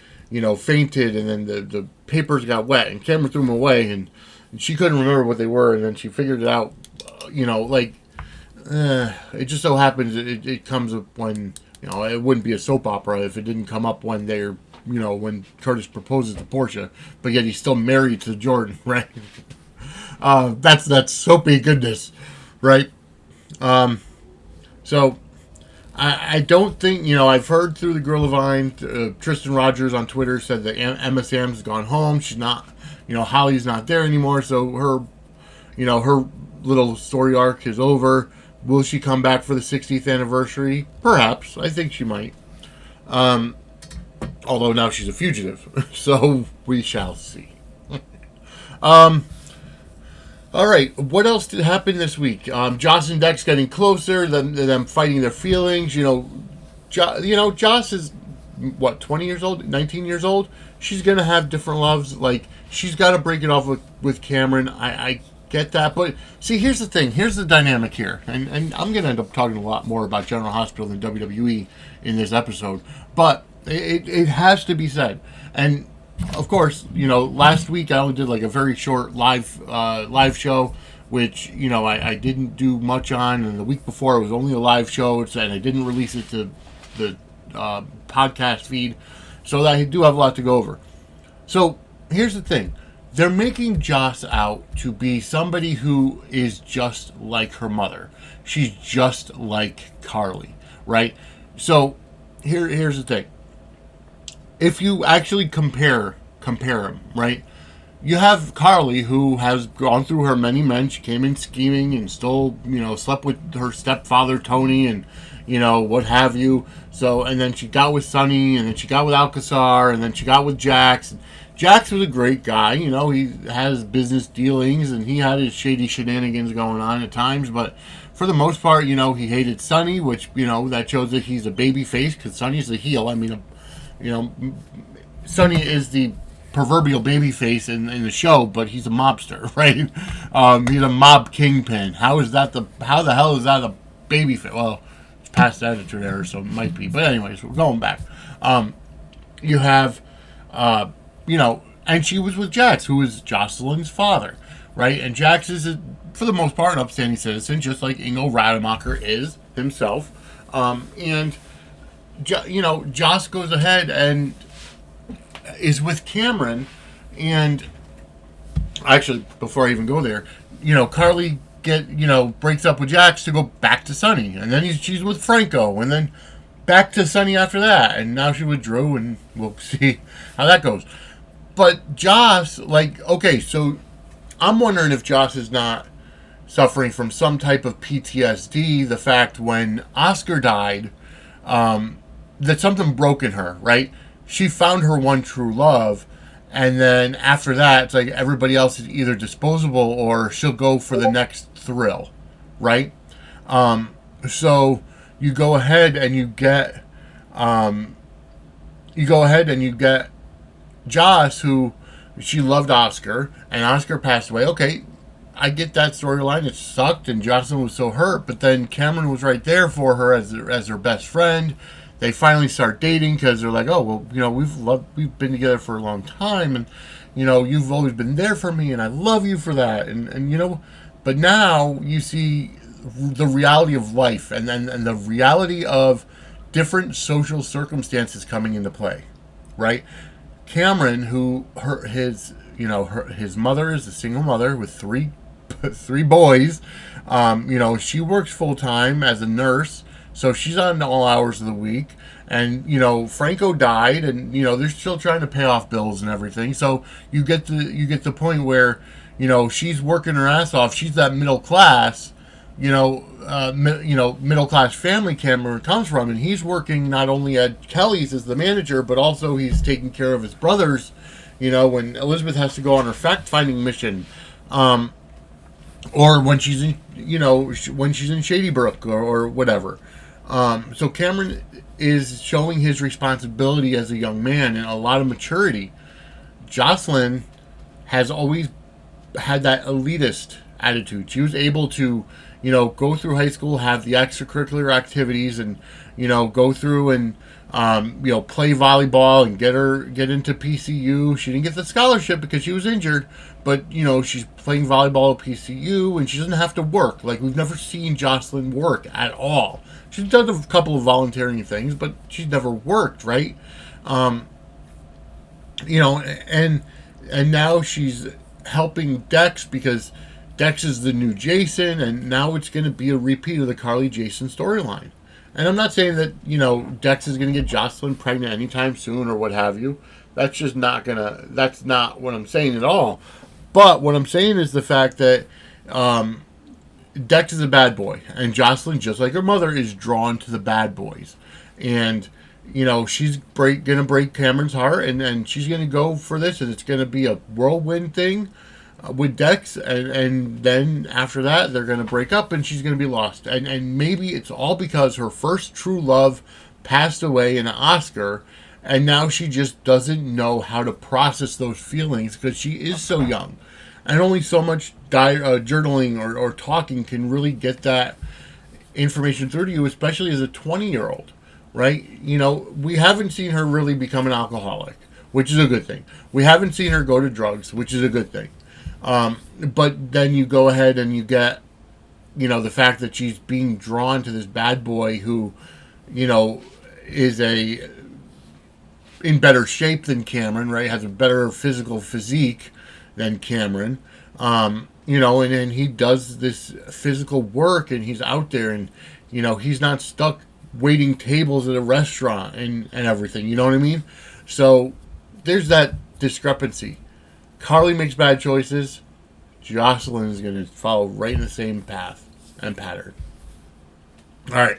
fainted, and then the papers got wet, and Cameron threw them away, and she couldn't remember what they were, and then she figured it out. It just so happens it comes up when it wouldn't be a soap opera if it didn't come up when they're when Curtis proposes to Portia, but yet he's still married to Jordan, right? That's soapy goodness, right? So I don't think I've heard through the Girl of Vine, Tristan Rogers on Twitter said that Emma Sam's gone home. She's not. Holly's not there anymore, so her little story arc is over. Will she come back for the 60th anniversary? Perhaps. I think she might. Although now she's a fugitive, so we shall see. All right, what else did happen this week? Joss and Dex getting closer, them fighting their feelings. Joss is, 20 years old, 19 years old? She's going to have different loves. Like, she's got to break it off with Cameron. I get that. But, see, here's the thing. Here's the dynamic here. And I'm going to end up talking a lot more about General Hospital than WWE in this episode. But it has to be said. And, of course, last week I only did, like, a very short live show, which, I didn't do much on. And the week before it was only a live show, and I didn't release it to the podcast feed. So I do have a lot to go over. So here's the thing. They're making Joss out to be somebody who is just like her mother. She's just like Carly, right? So here's the thing. If you actually compare them, right? You have Carly, who has gone through her many men. She came in scheming and stole, slept with her stepfather, Tony, and, what have you. So, and then she got with Sonny, and then she got with Alcazar, and then she got with Jax. And Jax was a great guy. He has business dealings, and he had his shady shenanigans going on at times. But for the most part, he hated Sonny, which, that shows that he's a baby face, because Sonny's the heel. I mean, Sonny is the proverbial baby face in the show, but he's a mobster, right? He's a mob kingpin. How the hell is that a baby face? Well, it's past attitude era, so it might be. But anyways, we're going back. You have, and she was with Jax, who is Jocelyn's father, right? And Jax is, for the most part, an upstanding citizen, just like Ingo Rademacher is himself. And, Joss goes ahead and is with Cameron, and actually, before I even go there, Carly breaks up with Jax to go back to Sonny, and then she's with Franco, and then back to Sonny after that, and now she's with Drew, and we'll see how that goes. But Joss, okay, so I'm wondering if Joss is not suffering from some type of PTSD, the fact when Oscar died, that something broke in her, right? She found her one true love, and then after that, it's like everybody else is either disposable or she'll go for the next thrill, right? So you go ahead and you get, Joss, who she loved Oscar, and Oscar passed away. Okay, I get that storyline. It sucked, and Jocelyn was so hurt. But then Cameron was right there for her as her best friend. They finally start dating because they're like, oh well, we've been together for a long time, and you've always been there for me, and I love you for that. And but now you see the reality of life, and the reality of different social circumstances coming into play, right? Cameron, his mother is a single mother with three boys. She works full time as a nurse, so she's on all hours of the week. And Franco died, and they're still trying to pay off bills and everything. So you get the point where she's working her ass off. She's that middle class, middle class family Cameron comes from, and he's working not only at Kelly's as the manager, but also he's taking care of his brothers. When Elizabeth has to go on her fact-finding mission, or when she's in Shady Brook or whatever. So Cameron is showing his responsibility as a young man and a lot of maturity. Jocelyn has always had that elitist attitude. She was able to, go through high school, have the extracurricular activities, and go through and play volleyball and get into PCU. She didn't get the scholarship because she was injured, but she's playing volleyball at PCU, and she doesn't have to work. Like, we've never seen Jocelyn work at all. She's done a couple of volunteering things, but she's never worked, right? And now she's helping Dex because Dex is the new Jason, and now it's going to be a repeat of the Carly Jason storyline. And I'm not saying that, Dex is going to get Jocelyn pregnant anytime soon or what have you. That's just that's not what I'm saying at all. But what I'm saying is the fact that Dex is a bad boy, and Jocelyn, just like her mother, is drawn to the bad boys. And, she's going to break Cameron's heart, and she's going to go for this, and it's going to be a whirlwind thing with Dex, and then after that, they're going to break up, and she's going to be lost. And maybe it's all because her first true love passed away in Oscar, and now she just doesn't know how to process those feelings because she is so young. And only so much journaling or talking can really get that information through to you, especially as a 20-year-old, right? We haven't seen her really become an alcoholic, which is a good thing. We haven't seen her go to drugs, which is a good thing. But then you go ahead and you get, the fact that she's being drawn to this bad boy who, is in better shape than Cameron, right? Has a better physical physique than Cameron, and then he does this physical work, and he's out there, and he's not stuck waiting tables at a restaurant and everything. You know what I mean? So there's that discrepancy. Carly makes bad choices. Jocelyn is going to follow right in the same path and pattern. All right.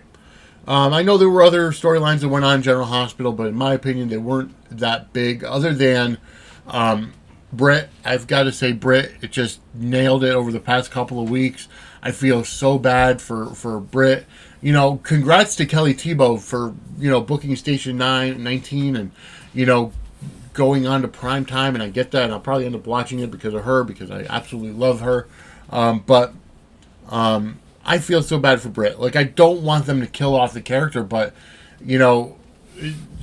I know there were other storylines that went on in General Hospital, but in my opinion, they weren't that big. Other than Britt, I've got to say, Britt, it just nailed it over the past couple of weeks. I feel so bad for Britt. Congrats to Kelly Tebow for, booking Station 19 and, going on to prime time, and I get that, and I'll probably end up watching it because of her, because I absolutely love her. But I feel so bad for Britt. Like, I don't want them to kill off the character, but,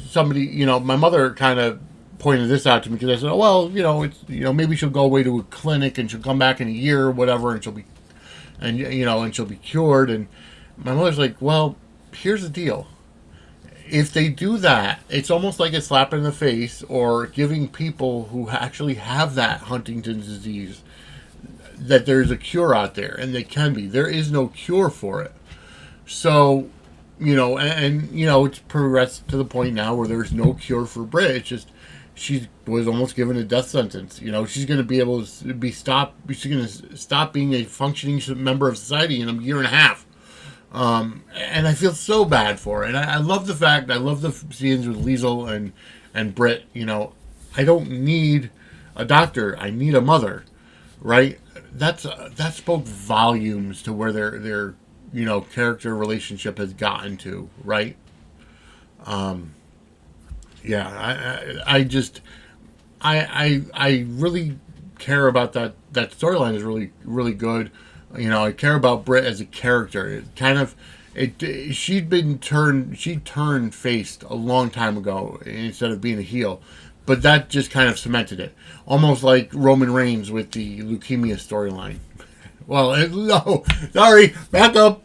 somebody, my mother kind of pointed this out to me because I said, oh, well, it's, maybe she'll go away to a clinic and she'll come back in a year or whatever, and she'll be, and she'll be cured. And my mother's like, well, here's the deal. If they do that, it's almost like a slap in the face, or giving people who actually have that Huntington's disease that there's a cure out there, and they can be. There is no cure for it. So, it's progressed to the point now where there's no cure for Britt. It's just she was almost given a death sentence. She's going to be able to she's going to stop being a functioning member of society in a year and a half. And I feel so bad for her. And I love the scenes with Liesel and Britt. I don't need a doctor. I need a mother, right? That spoke volumes to where their character relationship has gotten to, right? I really care about that storyline is really, really good. You know, I care about Britt as a character. It kind of, she turned faced a long time ago instead of being a heel, but that just kind of cemented it. Almost like Roman Reigns with the leukemia storyline. Well, no, sorry, back up.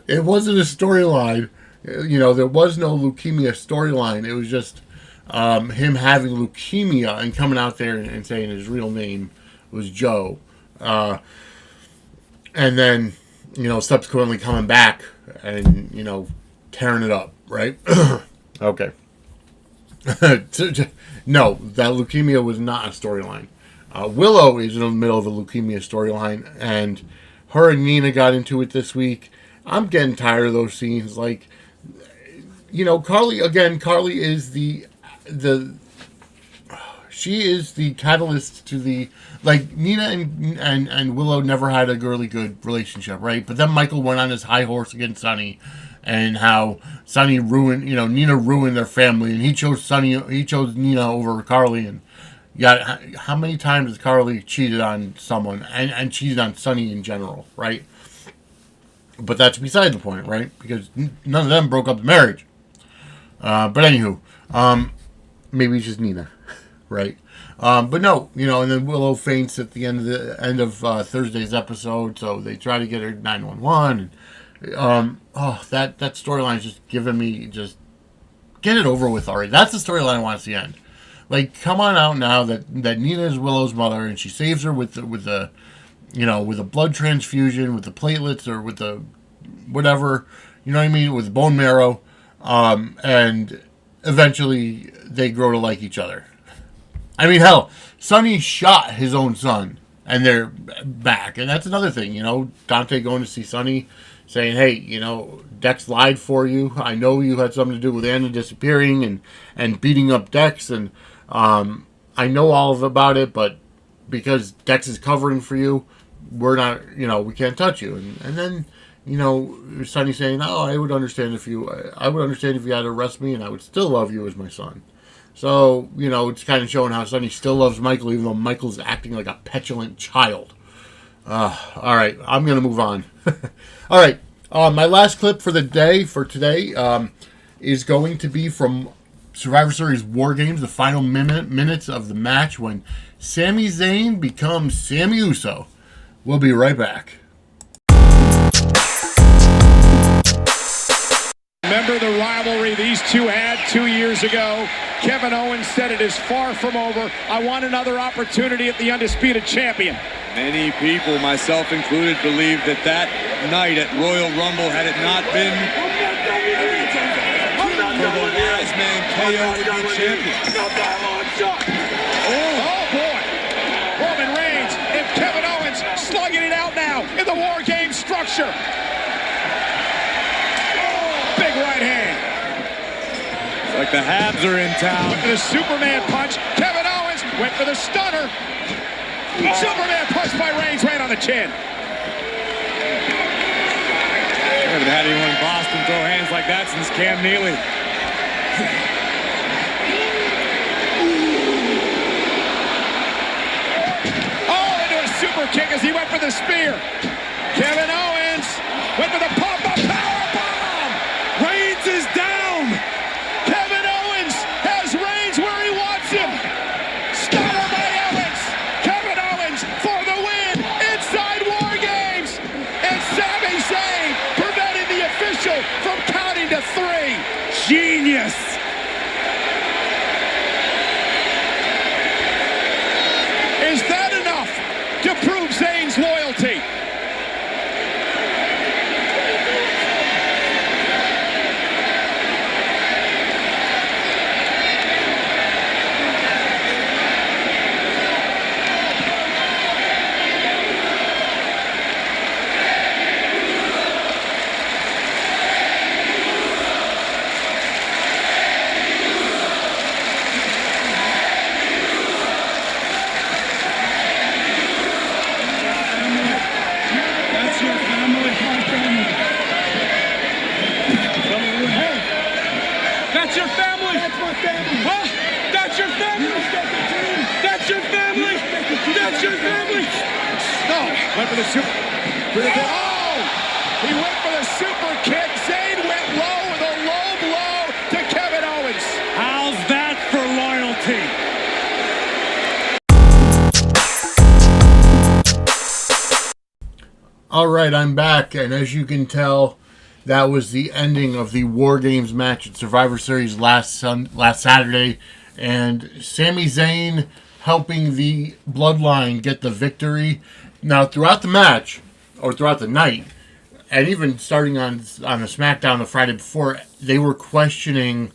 It wasn't a storyline. You know, there was no leukemia storyline. It was just him having leukemia and coming out there and saying his real name was Joe. And then, you know, subsequently coming back and, you know, tearing it up, right? Okay. No, that leukemia was not a storyline. Willow is in the middle of a leukemia storyline, and her and Nina got into it this week. I'm getting tired of those scenes. Like, you know, Carly is she is the catalyst to the, like, Nina and Willow never had a really good relationship, right? But then Michael went on his high horse against Sonny, and how Sonny ruined, you know, Nina ruined their family, and he chose Nina over Carly, and yeah, how many times has Carly cheated on someone and cheated on Sonny in general, right? But that's beside the point, right? Because none of them broke up the marriage. But anywho, maybe it's just Nina, right? But no, you know, and then Willow faints at the end of Thursday's episode, so they try to get her 911. And, that storyline is just giving me, just get it over with already. That's the storyline I want to see end. Like, come on out now that Nina is Willow's mother, and she saves her with the you know, with a blood transfusion, with the platelets, or with the whatever, you know what I mean, with bone marrow, and eventually they grow to like each other. I mean, hell, Sonny shot his own son, and they're back, and that's another thing, you know, Dante going to see Sonny, saying, hey, you know, Dex lied for you. I know you had something to do with Anna disappearing and beating up Dex, and I know all about it, but because Dex is covering for you, we're not, you know, we can't touch you. And then, you know, Sonny saying, oh, I would understand if you had to arrest me, and I would still love you as my son. So, you know, it's kind of showing how Sonny still loves Michael, even though Michael's acting like a petulant child. All right, I'm going to move on. All right, my last clip for today, is going to be from Survivor Series War Games, the final minutes of the match when Sami Zayn becomes Sami Uso. We'll be right back. Remember the rivalry these two had 2 years ago? Kevin Owens said it is far from over. I want another opportunity at the Undisputed Champion. Many people, myself included, believe that night at Royal Rumble, had it not been for the last man KO to be champion. Oh boy! Roman Reigns and Kevin Owens slugging it out now in the War Games structure. Big right hand. It's like the Habs are in town. Went for the Superman punch. Kevin Owens went for the stunner. Superman punch by Reigns right on the chin. I haven't had anyone in Boston throw hands like that since Cam Neely. Into a super kick as he went for the spear. Kevin Owens went for the pop-up power bomb. Reigns is down. Kevin Owens has Reigns where he wants him. Stunner by Owens. Kevin Owens for the win inside War Games. And Sami Zayn preventing the official from counting to 3. Genius. Is that enough to prove Zayn's loyalty? Went for the super. Oh! He went for the super kick. Zayn went low with a low blow to Kevin Owens. How's that for loyalty? All right, I'm back, and as you can tell, that was the ending of the War Games match at Survivor Series last Saturday, and Sami Zayn helping the Bloodline get the victory. Now, throughout the match, or throughout the night, and even starting on the SmackDown the Friday before, they were questioning,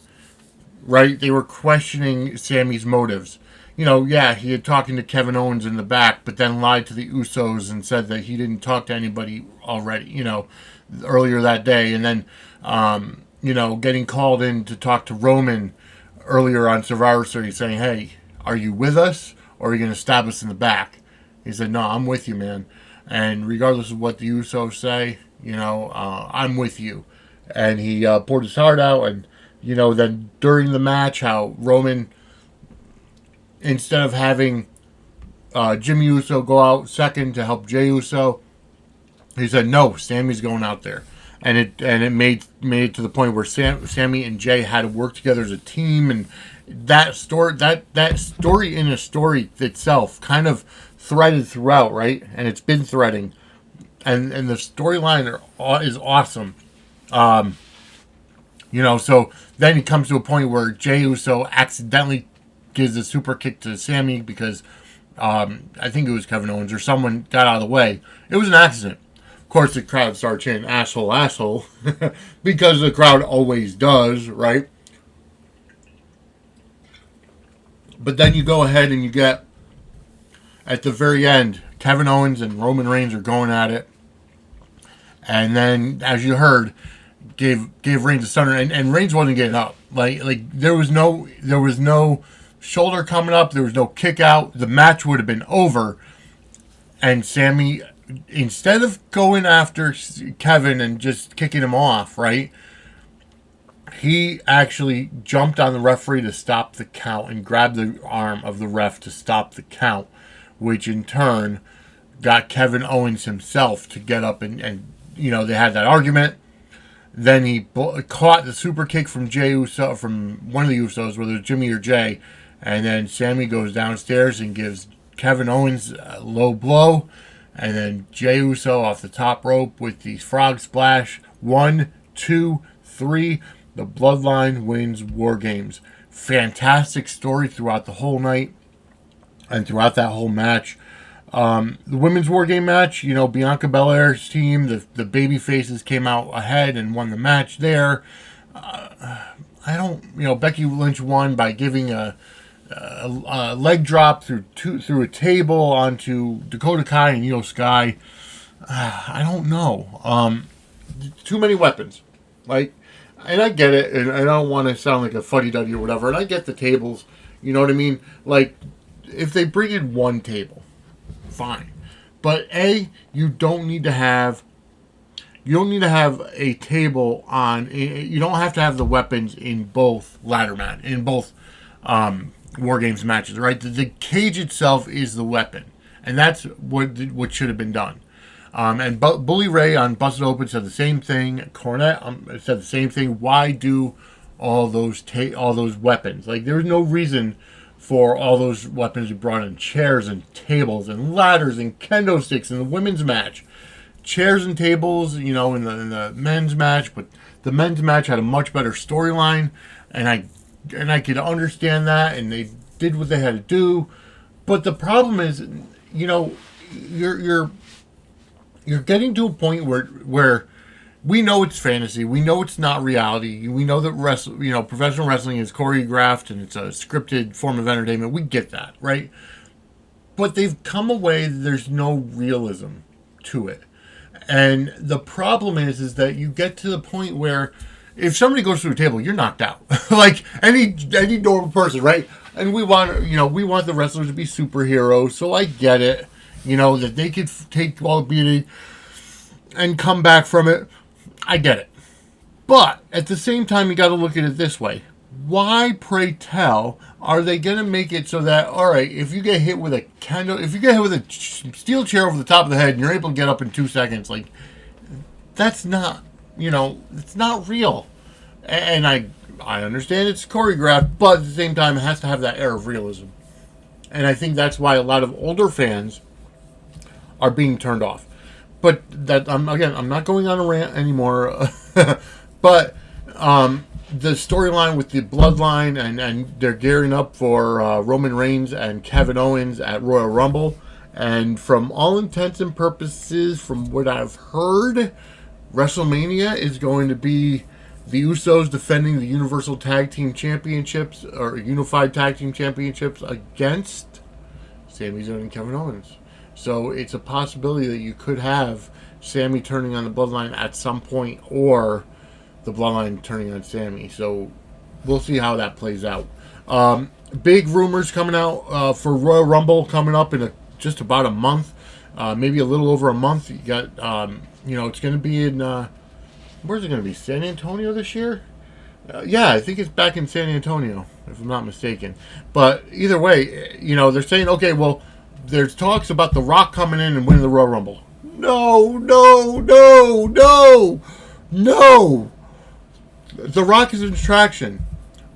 right? They were questioning Sami's motives. You know, yeah, he had talking to Kevin Owens in the back, but then lied to the Usos and said that he didn't talk to anybody already, you know, earlier that day. And then, you know, getting called in to talk to Roman earlier on Survivor Series saying, hey, are you with us or are you going to stab us in the back? He said, no, I'm with you, man. And regardless of what the Usos say, you know, I'm with you. And he poured his heart out. And, you know, then during the match, how Roman, instead of having Jimmy Uso go out second to help Jey Uso, he said, no, Sami's going out there. And it made it to the point where Sami and Jey had to work together as a team. And that story in a story itself kind of threaded throughout, right? And it's been threading. And the storyline is awesome. You know, so then he comes to a point where Jey Uso accidentally gives a super kick to Sami because I think it was Kevin Owens or someone got out of the way. It was an accident. Of course, the crowd started chanting, asshole, asshole, because the crowd always does, right? But then you go ahead and you get, at the very end, Kevin Owens and Roman Reigns are going at it. And then, as you heard, gave Reigns a stunner, and Reigns wasn't getting up. Like there was no shoulder coming up, there was no kick out. The match would have been over. And Sami, instead of going after Kevin and just kicking him off, right? He actually jumped on the referee to stop the count and grabbed the arm of the ref to stop the count, which in turn got Kevin Owens himself to get up and you know, they had that argument. Then he caught the super kick from Jey Uso, from one of the Usos, whether it's Jimmy or Jey, and then Sami goes downstairs and gives Kevin Owens a low blow, and then Jey Uso off the top rope with the frog splash. 1, 2, 3. The Bloodline wins War Games. Fantastic story throughout the whole night and throughout that whole match. The women's War Game match, you know, Bianca Belair's team, the baby faces came out ahead and won the match there. Becky Lynch won by giving a leg drop through a table onto Dakota Kai and Io Sky. I don't know. Too many weapons. Like, and I get it, and I don't want to sound like a fuddy-duddy or whatever, and I get the tables, you know what I mean? Like, if they bring in one table, fine. But you don't need to have a table on, you don't have to have the weapons in both in both War Games matches, right? The cage itself is the weapon, and that's what should have been done. And Bully Ray on Busted Open said the same thing. Cornette said the same thing. Why do all those weapons? Like, there's no reason for all those weapons to be brought in. Chairs and tables and ladders and kendo sticks in the women's match. Chairs and tables, you know, in the men's match. But the men's match had a much better storyline, and I could understand that, and they did what they had to do. But the problem is, you know, you're getting to a point where we know it's fantasy. We know it's not reality. We know that professional wrestling is choreographed and it's a scripted form of entertainment. We get that, right? But they've come away, there's no realism to it. And the problem is that you get to the point where if somebody goes through a table, you're knocked out. Like any normal person, right? And we want the wrestlers to be superheroes, so I get it. You know, that they could take all the beating and come back from it. I get it. But at the same time, you got to look at it this way. why, pray tell, are they going to make it so that, all right, if you get hit with a steel chair over the top of the head and you're able to get up in 2 seconds, like, that's not, it's not real. And I understand it's choreographed, but at the same time, it has to have that air of realism. And I think that's why a lot of older fans are being turned off. But I'm not going on a rant anymore. But the storyline with the bloodline and they're gearing up for Roman Reigns and Kevin Owens at Royal Rumble. And from all intents and purposes, from what I've heard, WrestleMania is going to be the Usos defending the Universal Tag Team Championships or Unified Tag Team Championships against Sami Zayn and Kevin Owens. So it's a possibility that you could have Sami turning on the Bloodline at some point or the Bloodline turning on Sami. So we'll see how that plays out. Big rumors coming out for Royal Rumble coming up in just about a month. Maybe a little over a month. You got, it's going to be in... where's it going to be? San Antonio this year? Yeah, I think it's back in San Antonio, if I'm not mistaken. But either way, they're saying, okay, well, there's talks about The Rock coming in and winning the Royal Rumble. No. The Rock is a distraction.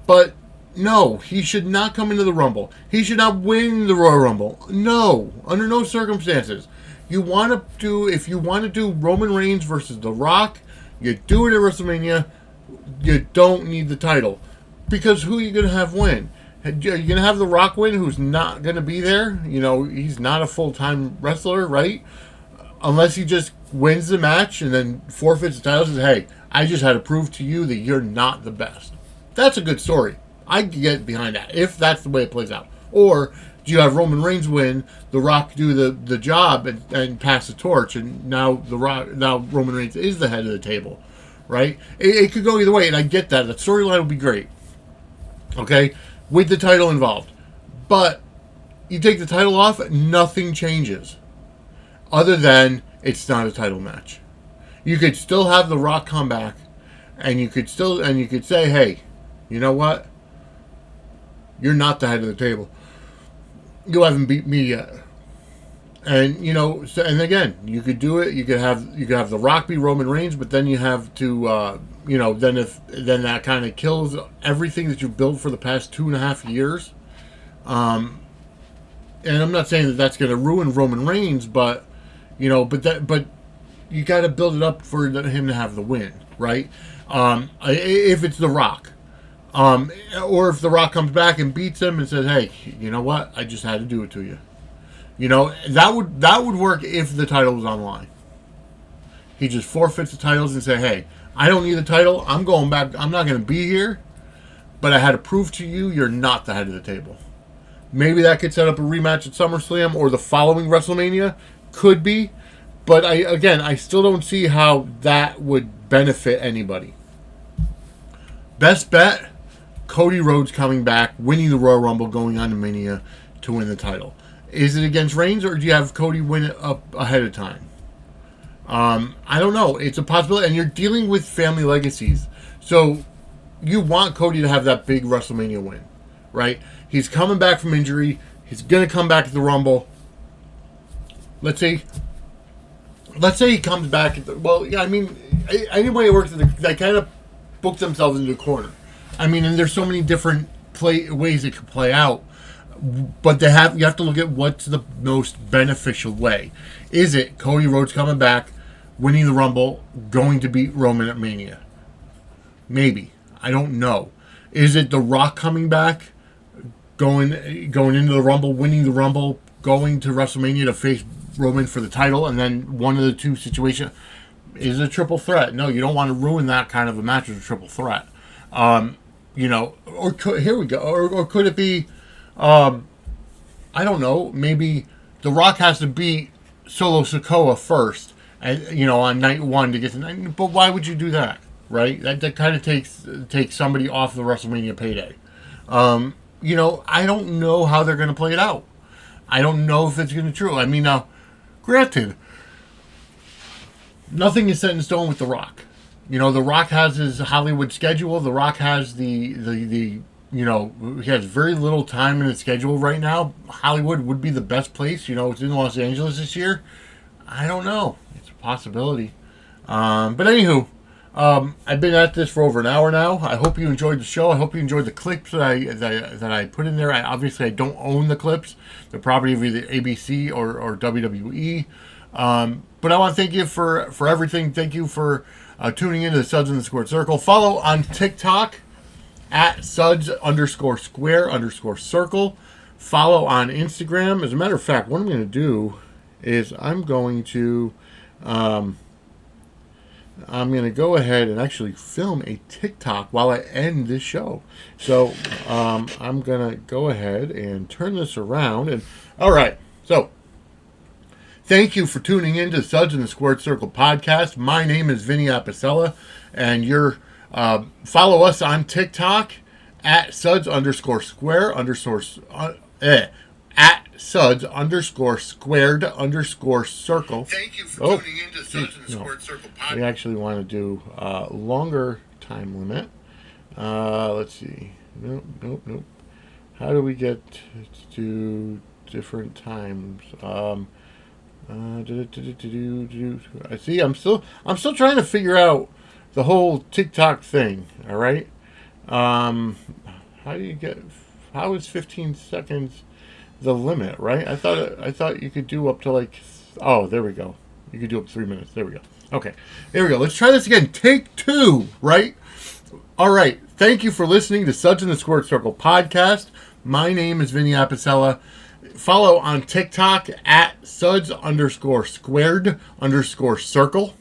But no, he should not come into the Rumble. He should not win the Royal Rumble. No, under no circumstances. If you want to do Roman Reigns versus The Rock, you do it at WrestleMania. You don't need the title. Because who are you going to have win? Are you going to have The Rock win, who's not going to be there? He's not a full-time wrestler, right? Unless he just wins the match and then forfeits the title and says, hey, I just had to prove to you that you're not the best. That's a good story. I can get behind that, if that's the way it plays out. Or do you have Roman Reigns win, The Rock do the job and pass the torch, and now Roman Reigns is the head of the table, right? It could go either way, and I get that. The storyline would be great, okay, with the title involved. But you take the title off, nothing changes, other than it's not a title match. You could still have The Rock come back, and you could say, hey, you know what? You're not the head of the table. You haven't beat me yet. And and again, you could do it. You could have The Rock be Roman Reigns, but then you have to then that kind of kills everything that you've built for the past 2.5 years. And I'm not saying that that's going to ruin Roman Reigns, but you got to build it up for him to have the win, right? If it's The Rock. Or if The Rock comes back and beats him and says, hey, you know what? I just had to do it to you. That would work if the title was on the line. He just forfeits the titles and say, hey, I don't need the title. I'm going back. I'm not going to be here. But I had to prove to you you're not the head of the table. Maybe that could set up a rematch at SummerSlam or the following WrestleMania. Could be. But I still don't see how that would benefit anybody. Best bet, Cody Rhodes coming back, winning the Royal Rumble, going on to Mania to win the title. Is it against Reigns, or do you have Cody win it up ahead of time? I don't know. It's a possibility, and you're dealing with family legacies. So you want Cody to have that big WrestleMania win, right? He's coming back from injury. He's going to come back to the Rumble. Let's say he comes back. Anyway it works, they kind of book themselves into a corner. And there's so many different ways it could play out. But you have to look at what's the most beneficial way. Is it Cody Rhodes coming back, winning the Rumble, going to beat Roman at Mania? Maybe. I don't know. Is it The Rock coming back, going into the Rumble, winning the Rumble, going to WrestleMania to face Roman for the title, and then one of the two situations? Is it a triple threat? No, you don't want to ruin that kind of a match with a triple threat. Here we go. Or could it be, I don't know, maybe The Rock has to beat Solo Sikoa first, and on night one to get to night. But why would you do that, right? That kind of takes somebody off the WrestleMania payday. I don't know how they're going to play it out. I don't know if it's going to be true. Now, granted, nothing is set in stone with The Rock. The Rock has his Hollywood schedule. The Rock has the he has very little time in his schedule right now. Hollywood would be the best place. It's in Los Angeles this year. I don't know. It's a possibility. But anywho, I've been at this for over an hour now. I hope you enjoyed the show. I hope you enjoyed the clips that I put in there. Obviously, I don't own the clips. They're property of either ABC or WWE. But I want to thank you for everything. Thank you for tuning into the Suds in the Squared Circle. Follow on TikTok at Suds_Square_Circle. Follow on Instagram. As a matter of fact, what I'm going to do is I'm going to go ahead and actually film a TikTok while I end this show. So I'm going to go ahead and turn this around. And all right, so thank you for tuning in to the Suds in the Squared Circle podcast. My name is Vinny Apicella, and follow us on TikTok at at Suds_Squared_Circle. Thank you for tuning in to Suds in the Squared Circle podcast. We actually want to do a longer time limit. Let's see. Nope. How do we get to different times? I see. I'm still trying to figure out the whole TikTok thing. All right. How is 15 seconds the limit? Right. I thought you could do up to oh, there we go. You could do up to 3 minutes. There we go. Okay. There we go. Let's try this again. Take 2. Right. All right. Thank you for listening to Suds in the Squared Circle podcast. My name is Vinny Apicella. Follow on TikTok at Suds_Squared_Circle.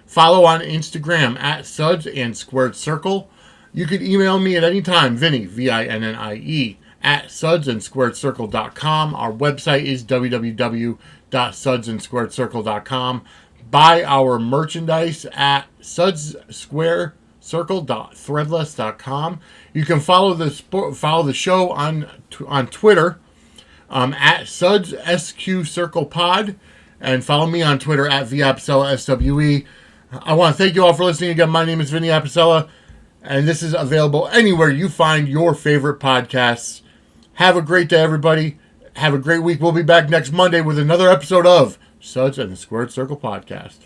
Follow on Instagram at Suds and Squared Circle. You can email me at any time, Vinny, Vinnie, at sudsandsquaredcircle.com. Our website is www.sudsandsquaredcircle.com. Buy our merchandise at sudssquarecircle.threadless.com. You can follow the show on Twitter at Suds SQ Circle Pod, and follow me on Twitter at VApicella SWE. I want to thank you all for listening again. My name is Vinny Apicella, and this is available anywhere you find your favorite podcasts. Have a great day, everybody. Have a great week. We'll be back next Monday with another episode of Suds and the Squared Circle podcast.